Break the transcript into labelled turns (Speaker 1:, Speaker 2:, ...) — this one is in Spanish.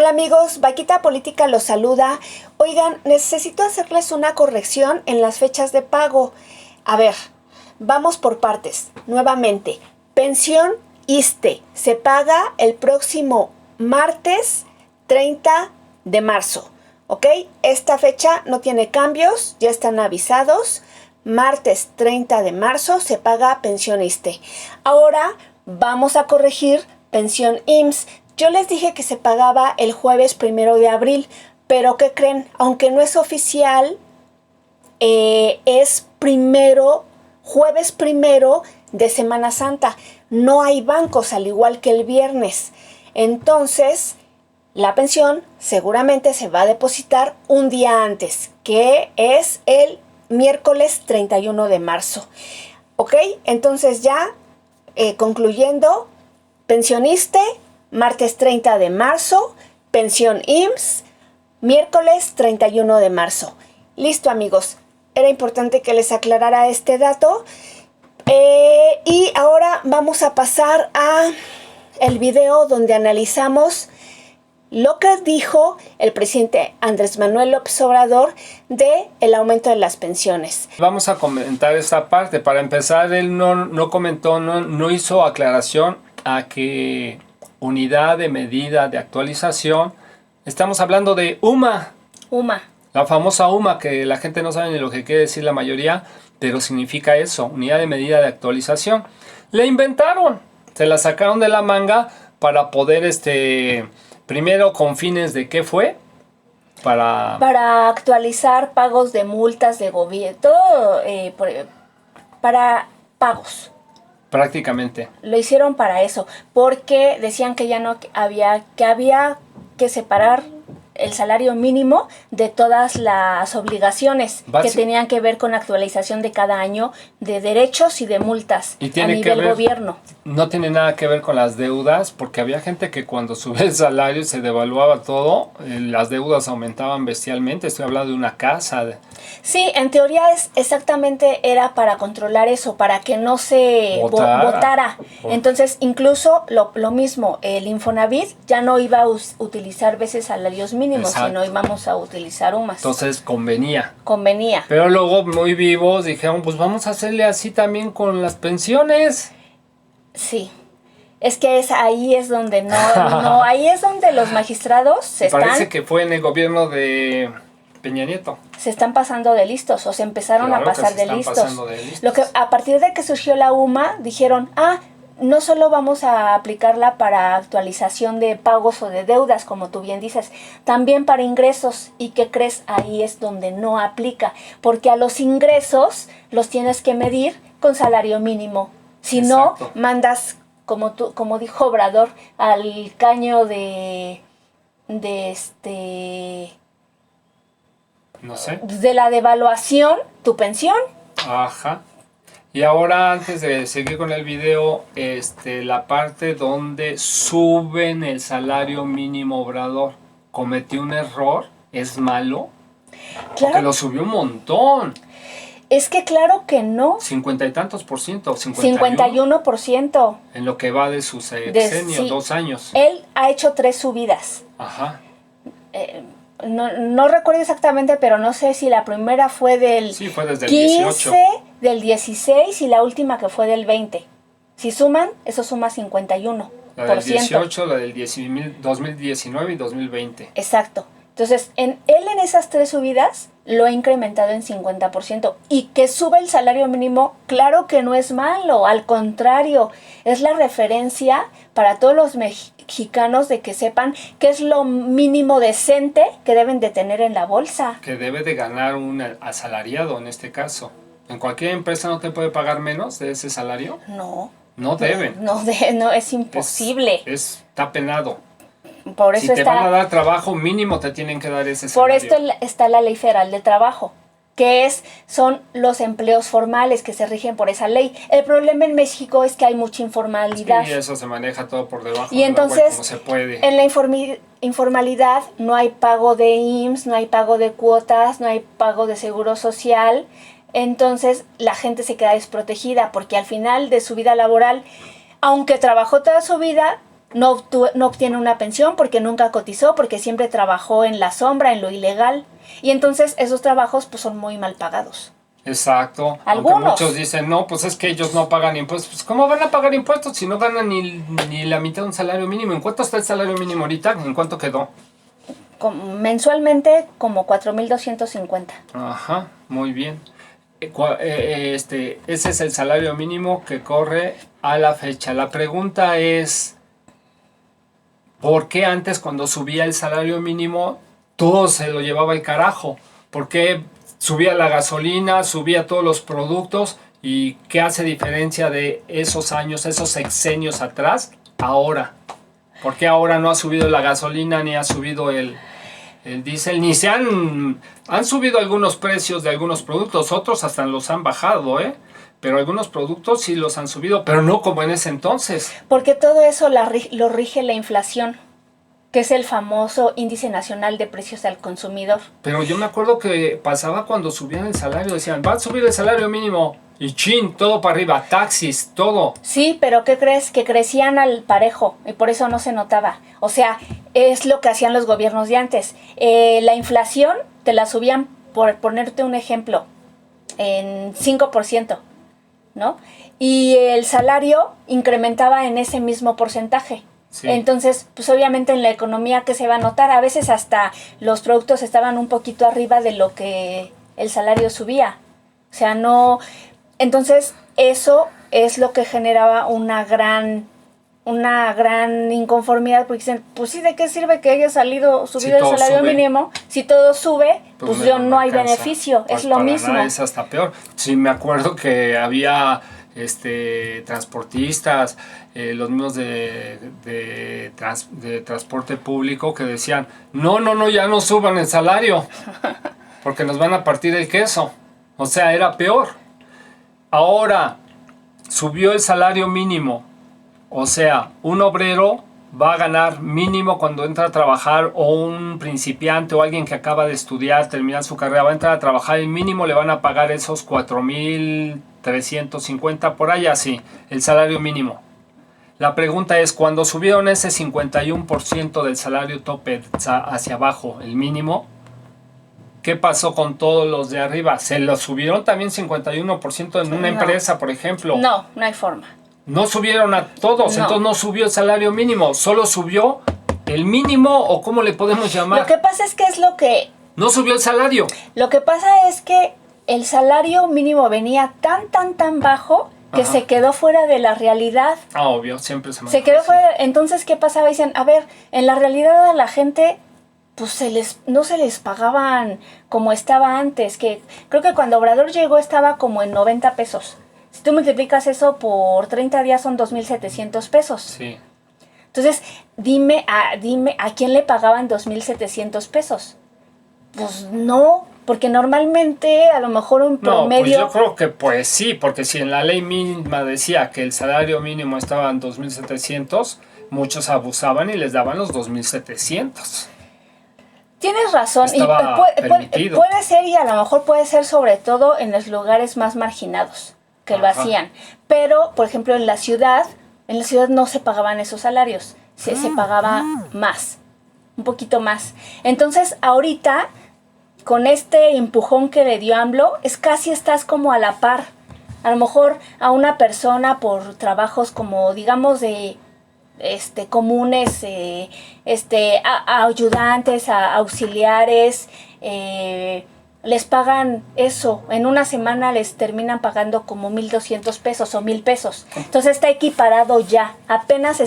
Speaker 1: Hola amigos, Vaquita Política los saluda. Oigan, necesito hacerles una corrección en las fechas de pago. A ver, vamos por partes. Nuevamente, pensión ISSSTE se paga el próximo martes 30 de marzo. ¿Ok? Esta fecha no tiene cambios, ya están avisados. Martes 30 de marzo se paga pensión ISSSTE. Ahora vamos a corregir pensión IMSS. Yo les dije que se pagaba el jueves 1 de abril, pero ¿qué creen? Aunque no es oficial, es jueves 1 de Semana Santa. No hay bancos, al igual que el viernes. Entonces, la pensión seguramente se va a depositar un día antes, que es el miércoles 31 de marzo. ¿Ok? Entonces ya, concluyendo, pensión ISSSTE, martes 30 de marzo, pensión IMSS, miércoles 31 de marzo. Listo, amigos. Era importante que les aclarara este dato. Y ahora vamos a pasar a el video donde analizamos lo que dijo el presidente Andrés Manuel López Obrador de el aumento de las pensiones.
Speaker 2: Vamos a comentar esta parte. Para empezar, él no comentó, no hizo aclaración a que unidad de medida de actualización, estamos hablando de UMA. La famosa UMA, que la gente no sabe ni lo que quiere decir la mayoría, pero significa eso, unidad de medida de actualización. Le inventaron, se la sacaron de la manga para poder, primero con fines de ¿qué fue?
Speaker 1: Para actualizar pagos de multas de gobierno, todo para pagos.
Speaker 2: Prácticamente.
Speaker 1: Lo hicieron para eso, porque decían que ya no había que separar el salario mínimo de todas las obligaciones que tenían que ver con actualización de cada año de derechos y de multas a nivel gobierno.
Speaker 2: No tiene nada que ver con las deudas, porque había gente que cuando subía el salario se devaluaba todo, las deudas aumentaban bestialmente. Estoy hablando de una casa.
Speaker 1: Sí, en teoría era para controlar eso, para que no se votara. Entonces, incluso lo mismo, el Infonavit ya no iba a utilizar veces salarios mínimos, sino íbamos a utilizar UMAS.
Speaker 2: Entonces, convenía.
Speaker 1: Pero
Speaker 2: luego, muy vivos, dijeron, pues vamos a hacerle así también con las pensiones.
Speaker 1: Sí. Es que ahí es donde ahí es donde los magistrados
Speaker 2: Parece que fue en el gobierno de Peña Nieto.
Speaker 1: Se están pasando de listos, o se empezaron a pasar de listos. Lo que a partir de que surgió la UMA, dijeron, no solo vamos a aplicarla para actualización de pagos o de deudas, como tú bien dices, también para ingresos. ¿Y qué crees? Ahí es donde no aplica, porque a los ingresos los tienes que medir con salario mínimo. Si no, mandas, como dijo Obrador, al caño
Speaker 2: no sé,
Speaker 1: de la devaluación, tu pensión.
Speaker 2: Ajá. Y ahora, antes de seguir con el video, la parte donde suben el salario mínimo Obrador, cometió un error, es malo, porque lo subió un montón.
Speaker 1: Es que claro que no.
Speaker 2: 50 y tantos por ciento,
Speaker 1: 51%.
Speaker 2: En lo que va de su sexenio, 2 años.
Speaker 1: Él ha hecho 3 subidas.
Speaker 2: Ajá.
Speaker 1: No recuerdo exactamente, pero no sé si la primera fue del
Speaker 2: fue desde el
Speaker 1: 15, del 16 y la última que fue del 20. Si suman, eso suma 51%.
Speaker 2: La del 18, la del 2019 y 2020.
Speaker 1: Exacto. Entonces, él en esas 3 subidas lo ha incrementado en 50%. Y que sube el salario mínimo, claro que no es malo, al contrario, es la referencia para todos los mexicanos de que sepan qué es lo mínimo decente que deben de tener en la bolsa.
Speaker 2: Que debe de ganar un asalariado en este caso. ¿En cualquier empresa no te puede pagar menos de ese salario?
Speaker 1: No.
Speaker 2: No deben.
Speaker 1: No, es imposible.
Speaker 2: Está penado.
Speaker 1: Por eso
Speaker 2: si te van a dar trabajo, mínimo te tienen que dar ese salario.
Speaker 1: Por esto está la Ley Federal de Trabajo, que son los empleos formales que se rigen por esa ley. El problema en México es que hay mucha informalidad.
Speaker 2: Sí, eso se maneja todo por debajo
Speaker 1: y entonces,
Speaker 2: como se puede.
Speaker 1: En la informalidad no hay pago de IMSS, no hay pago de cuotas, no hay pago de seguro social. Entonces la gente se queda desprotegida porque al final de su vida laboral, aunque trabajó toda su vida, no obtiene una pensión porque nunca cotizó, porque siempre trabajó en la sombra, en lo ilegal. Y entonces esos trabajos pues son muy mal pagados.
Speaker 2: Exacto.
Speaker 1: Algunos.
Speaker 2: Aunque muchos dicen, no, pues es que ellos no pagan impuestos. Pues ¿cómo van a pagar impuestos si no ganan ni la mitad de un salario mínimo? ¿En cuánto está el salario mínimo ahorita? ¿En cuánto quedó?
Speaker 1: Mensualmente como 4,250.
Speaker 2: Ajá, muy bien. Ese es el salario mínimo que corre a la fecha. La pregunta es, ¿por qué antes cuando subía el salario mínimo todo se lo llevaba el carajo? ¿Por qué subía la gasolina, subía todos los productos? ¿Y qué hace diferencia de esos años, esos sexenios atrás, ahora? ¿Por qué ahora no ha subido la gasolina ni ha subido el diésel? Ni se han subido algunos precios de algunos productos, otros hasta los han bajado, pero algunos productos sí los han subido, pero no como en ese entonces.
Speaker 1: Porque todo eso lo rige la inflación, que es el famoso Índice Nacional de Precios al Consumidor.
Speaker 2: Pero yo me acuerdo que pasaba cuando subían el salario, decían, va a subir el salario mínimo, y chin, todo para arriba, taxis, todo.
Speaker 1: Sí, pero ¿qué crees? Que crecían al parejo y por eso no se notaba. O sea, es lo que hacían los gobiernos de antes. La inflación te la subían, por ponerte un ejemplo, en 5%, ¿no? Y el salario incrementaba en ese mismo porcentaje. Sí. Entonces, pues obviamente en la economía, ¿qué se va a notar? A veces hasta los productos estaban un poquito arriba de lo que el salario subía. O sea, no... Entonces, eso es lo que generaba una gran inconformidad, porque dicen, pues sí, ¿de qué sirve que haya subido el salario mínimo? Si todo sube, pues no hay beneficio, pues es lo mismo.
Speaker 2: Nada, es hasta peor. Sí, me acuerdo que había transportistas, los mismos de transporte público que decían, no, ya no suban el salario, porque nos van a partir el queso. O sea, era peor. Ahora, subió el salario mínimo. O sea, un obrero va a ganar mínimo cuando entra a trabajar, o un principiante o alguien que acaba de estudiar, terminar su carrera, va a entrar a trabajar, el mínimo le van a pagar esos 4,350 por ahí así, el salario mínimo. La pregunta es, cuando subieron ese 51% del salario tope hacia abajo, el mínimo, ¿qué pasó con todos los de arriba? ¿Se lo subieron también 51% en una empresa, por ejemplo?
Speaker 1: No hay forma.
Speaker 2: No subieron a todos, entonces no subió el salario mínimo, solo subió el mínimo, o ¿cómo le podemos llamar?
Speaker 1: Lo que pasa es que
Speaker 2: no subió el salario.
Speaker 1: Lo que pasa es que el salario mínimo venía tan bajo que se quedó fuera de la realidad.
Speaker 2: Obvio, siempre
Speaker 1: se quedó fuera. Entonces, ¿qué pasaba? Dicen, a ver, en la realidad a la gente... pues no se les pagaban como estaba antes, que creo que cuando Obrador llegó estaba como en 90 pesos. Si tú multiplicas eso por 30 días son 2,700 pesos.
Speaker 2: Sí.
Speaker 1: Entonces, dime a quién le pagaban 2,700 pesos. Pues no, porque normalmente a lo mejor un promedio...
Speaker 2: No, pues yo creo que pues sí, porque si en la ley misma decía que el salario mínimo estaba en 2,700, muchos abusaban y les daban los 2,700.
Speaker 1: Tienes razón, puede ser, y a lo mejor puede ser sobre todo en los lugares más marginados que lo hacían, pero por ejemplo en la ciudad no se pagaban esos salarios, se pagaba más, un poquito más. Entonces ahorita con este empujón que le dio AMLO, casi estás como a la par. A lo mejor a una persona por trabajos como digamos de comunes, ayudantes, auxiliares, les pagan eso, en una semana les terminan pagando como 1,200 pesos o 1,000 pesos. Entonces está equiparado ya, apenas